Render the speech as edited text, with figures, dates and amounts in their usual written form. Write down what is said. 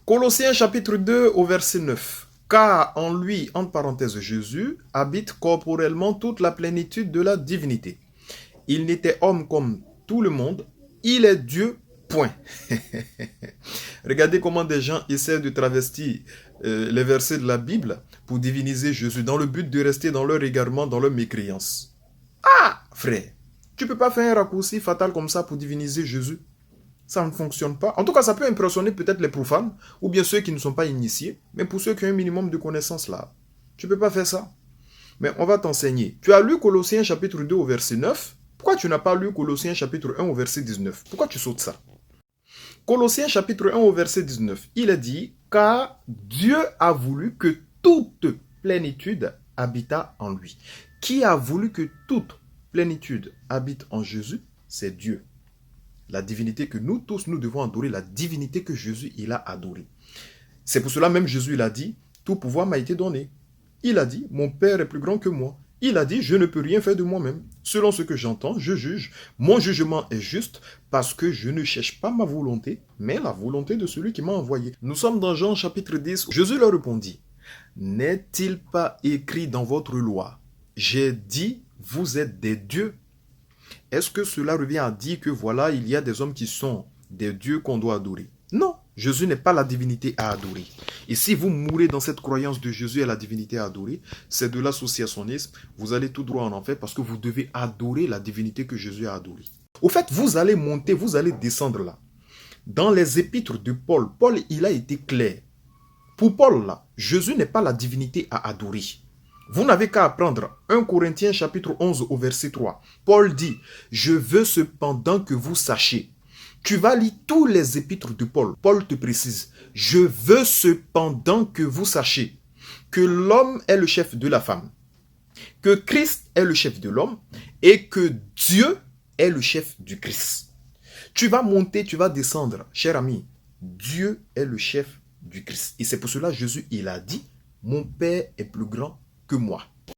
Colossiens chapitre 2 au verset 9. Car en lui, entre parenthèses Jésus, habite corporellement toute la plénitude de la divinité. Il n'était homme comme tout le monde, il est Dieu, point. Regardez comment des gens essaient de travestir les versets de la Bible pour diviniser Jésus dans le but de rester dans leur égarement, dans leur mécréance. Ah, frère, tu peux pas faire un raccourci fatal comme ça pour diviniser Jésus. Ça ne fonctionne pas. En tout cas, ça peut impressionner peut-être les profanes, ou bien ceux qui ne sont pas initiés, mais pour ceux qui ont un minimum de connaissances là, tu peux pas faire ça. Mais on va t'enseigner. Tu as lu Colossiens chapitre 2 au verset 9. Pourquoi tu n'as pas lu Colossiens chapitre 1 au verset 19? Pourquoi tu sautes ça? Colossiens chapitre 1 au verset 19, il est dit, car Dieu a voulu que toute plénitude habita en lui. Qui a voulu que toute plénitude habite en Jésus? C'est Dieu. La divinité que nous tous, nous devons adorer, la divinité que Jésus, il a adorée. C'est pour cela même Jésus, il a dit, tout pouvoir m'a été donné. Il a dit, mon Père est plus grand que moi. Il a dit, je ne peux rien faire de moi-même. Selon ce que j'entends, je juge. Mon jugement est juste parce que je ne cherche pas ma volonté, mais la volonté de celui qui m'a envoyé. Nous sommes dans Jean chapitre 10. Jésus leur répondit, n'est-il pas écrit dans votre loi, j'ai dit, vous êtes des dieux? Est-ce que cela revient à dire que voilà, il y a des hommes qui sont des dieux qu'on doit adorer? Non, Jésus n'est pas la divinité à adorer. Et si vous mourrez dans cette croyance de Jésus est la divinité à adorer, c'est de l'associationnisme, vous allez tout droit en enfer parce que vous devez adorer la divinité que Jésus a adorée. Au fait, vous allez monter, vous allez descendre là. Dans les épîtres de Paul, Paul, il a été clair. Pour Paul, là, Jésus n'est pas la divinité à adorer. Vous n'avez qu'à apprendre 1 Corinthiens chapitre 11 au verset 3. Paul dit, je veux cependant que vous sachiez. Tu vas lire tous les épîtres de Paul. Paul te précise, je veux cependant que vous sachiez que l'homme est le chef de la femme, que Christ est le chef de l'homme et que Dieu est le chef du Christ. Tu vas monter, tu vas descendre, cher ami. Dieu est le chef du Christ. Et c'est pour cela que Jésus, il a dit, mon Père est plus grand que moi.